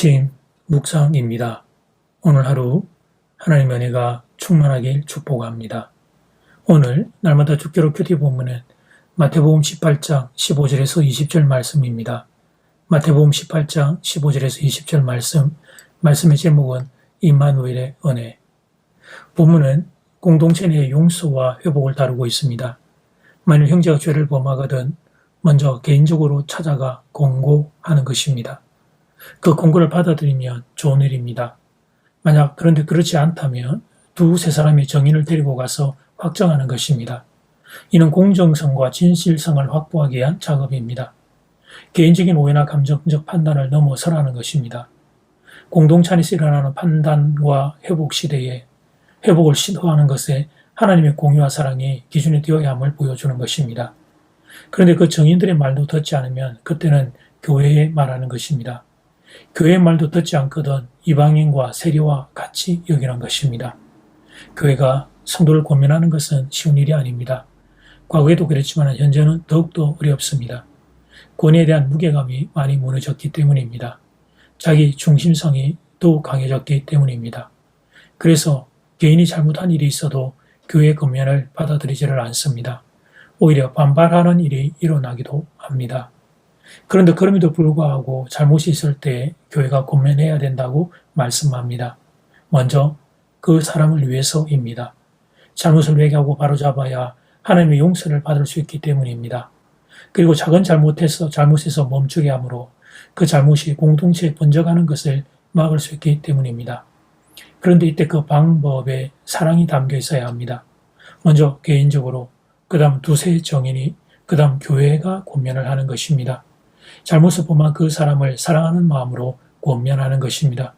아침 묵상입니다. 오늘 하루 하나님의 은혜가 충만하길 축복합니다. 오늘 날마다 주기로 큐티 본문은 마태복음 18장 15절에서 20절 말씀입니다. 마태복음 18장 15절에서 20절 말씀의 제목은 임마누엘의 은혜. 본문은 공동체 내의 용서와 회복을 다루고 있습니다. 만일 형제가 죄를 범하거든 먼저 개인적으로 찾아가 공고하는 것입니다. 그 공고를 받아들이면 좋은 일입니다. 만약 그런데 그렇지 않다면 두세 사람이 정인을 데리고 가서 확정하는 것입니다. 이는 공정성과 진실성을 확보하기 위한 작업입니다. 개인적인 오해나 감정적 판단을 넘어서라는 것입니다. 공동체 안에서 일어나는 판단과 회복 시대에 회복을 시도하는 것에 하나님의 공유와 사랑이 기준이 되어야 함을 보여주는 것입니다. 그런데 그 정인들의 말도 듣지 않으면 그때는 교회에 말하는 것입니다. 교회의 말도 듣지 않거든 이방인과 세리와 같이 여기는 것입니다. 교회가 성도를 권면하는 것은 쉬운 일이 아닙니다. 과거에도 그랬지만 현재는 더욱더 어렵습니다. 권위에 대한 무게감이 많이 무너졌기 때문입니다. 자기 중심성이 더욱 강해졌기 때문입니다. 그래서 개인이 잘못한 일이 있어도 교회의 권면을 받아들이지를 않습니다. 오히려 반발하는 일이 일어나기도 합니다. 그런데 그럼에도 불구하고 잘못이 있을 때 교회가 권면해야 된다고 말씀합니다. 먼저 그 사람을 위해서입니다. 잘못을 회개하고 바로잡아야 하나님의 용서를 받을 수 있기 때문입니다. 그리고 작은 잘못에서 멈추게 하므로 그 잘못이 공동체에 번져가는 것을 막을 수 있기 때문입니다. 그런데 이때 그 방법에 사랑이 담겨 있어야 합니다. 먼저 개인적으로, 그 다음 두세 정인이, 그 다음 교회가 권면을 하는 것입니다. 잘못을 범한 그 사람을 사랑하는 마음으로 권면하는 것입니다.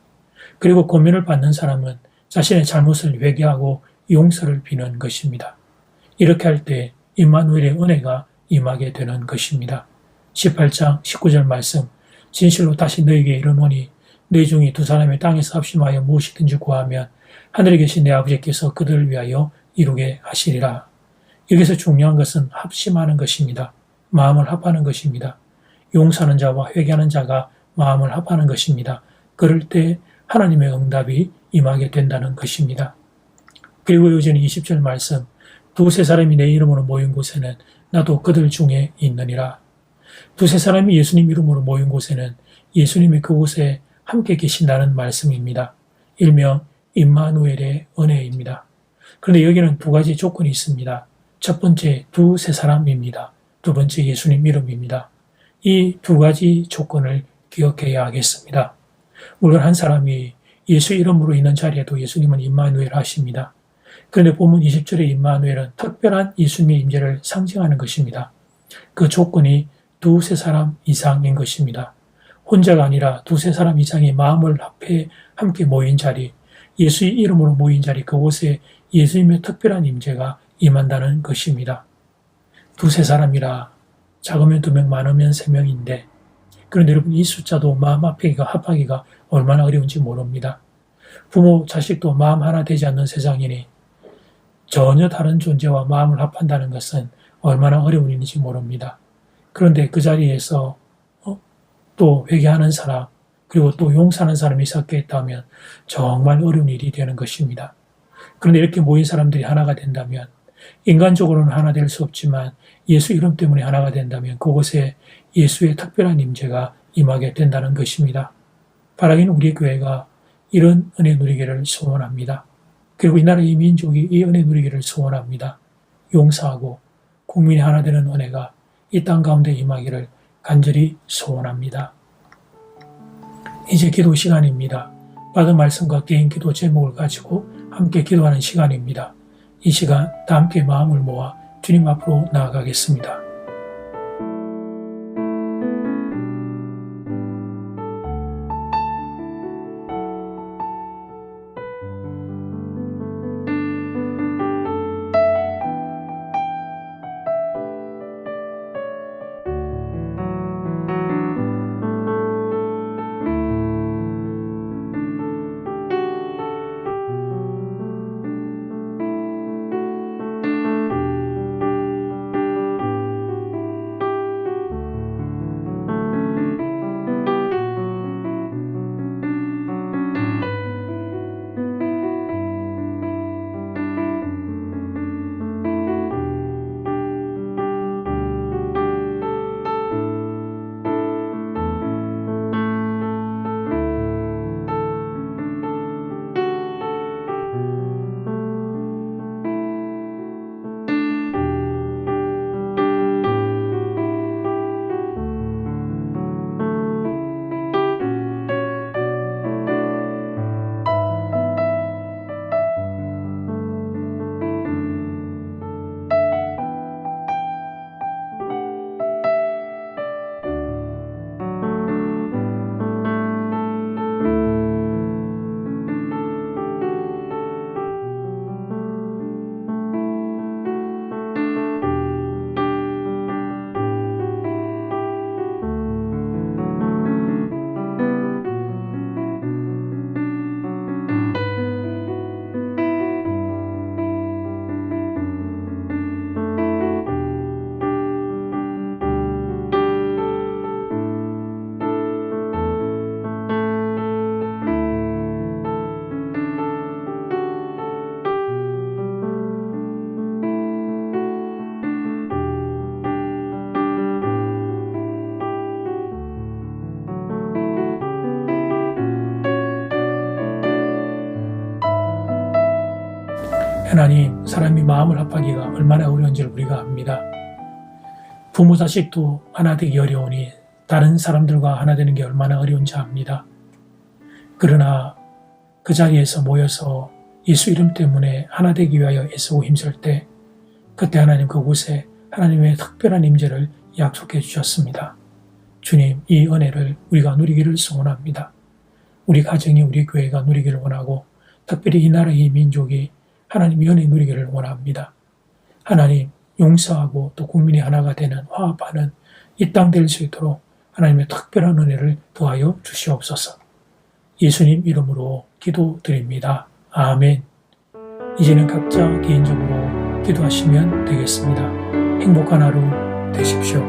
그리고 권면을 받는 사람은 자신의 잘못을 회개하고 용서를 비는 것입니다. 이렇게 할 때 임마누엘의 은혜가 임하게 되는 것입니다. 18장 19절 말씀, 진실로 다시 너에게 이르노니 너희 중에 두 사람의 땅에서 합심하여 무엇이든지 구하면 하늘에 계신 내 아버지께서 그들을 위하여 이루게 하시리라. 여기서 중요한 것은 합심하는 것입니다. 마음을 합하는 것입니다. 용서하는 자와 회개하는 자가 마음을 합하는 것입니다. 그럴 때 하나님의 응답이 임하게 된다는 것입니다. 그리고 요즘 20절 말씀, 두세 사람이 내 이름으로 모인 곳에는 나도 그들 중에 있느니라. 두세 사람이 예수님 이름으로 모인 곳에는 예수님이 그곳에 함께 계신다는 말씀입니다. 일명 임마누엘의 은혜입니다. 그런데 여기는 두 가지 조건이 있습니다. 첫 번째, 두세 사람입니다. 두 번째, 예수님 이름입니다. 이 두 가지 조건을 기억해야 하겠습니다. 물론 한 사람이 예수 이름으로 있는 자리에도 예수님은 임마누엘 하십니다. 그런데 본문 20절의 임마누엘은 특별한 예수님의 임재를 상징하는 것입니다. 그 조건이 두세 사람 이상인 것입니다. 혼자가 아니라 두세 사람 이상의 마음을 합해 함께 모인 자리, 예수의 이름으로 모인 자리, 그곳에 예수님의 특별한 임재가 임한다는 것입니다. 두세 사람이라 작으면 2명, 많으면 3명인데, 그런데 여러분 이 숫자도 마음 합하기가 얼마나 어려운지 모릅니다. 부모, 자식도 마음 하나 되지 않는 세상이니 전혀 다른 존재와 마음을 합한다는 것은 얼마나 어려운 일인지 모릅니다. 그런데 그 자리에서 또 회개하는 사람, 그리고 또 용서하는 사람이 섞여 있다면 정말 어려운 일이 되는 것입니다. 그런데 이렇게 모인 사람들이 하나가 된다면, 인간적으로는 하나 될 수 없지만 예수 이름 때문에 하나가 된다면 그곳에 예수의 특별한 임재가 임하게 된다는 것입니다. 바라기는 우리 교회가 이런 은혜 누리기를 소원합니다. 그리고 이 나라 이 민족이 이 은혜 누리기를 소원합니다. 용서하고 국민이 하나 되는 은혜가 이 땅 가운데 임하기를 간절히 소원합니다. 이제 기도 시간입니다. 받은 말씀과 개인 기도 제목을 가지고 함께 기도하는 시간입니다. 이 시간 다 함께 마음을 모아 주님 앞으로 나아가겠습니다. 하나님, 사람이 마음을 합하기가 얼마나 어려운지를 우리가 압니다. 부모 자식도 하나 되기 어려우니 다른 사람들과 하나 되는 게 얼마나 어려운지 압니다. 그러나 그 자리에서 모여서 예수 이름 때문에 하나 되기 위하여 애쓰고 힘쓸 때 그때 하나님 그곳에 하나님의 특별한 임재를 약속해 주셨습니다. 주님, 이 은혜를 우리가 누리기를 소원합니다. 우리 가정이, 우리 교회가 누리기를 원하고 특별히 이 나라의 이 민족이 하나님의 은혜 누리기를 원합니다. 하나님, 용서하고 또 국민이 하나가 되는 화합하는 이 땅 될 수 있도록 하나님의 특별한 은혜를 더하여 주시옵소서. 예수님 이름으로 기도드립니다. 아멘. 이제는 각자 개인적으로 기도하시면 되겠습니다. 행복한 하루 되십시오.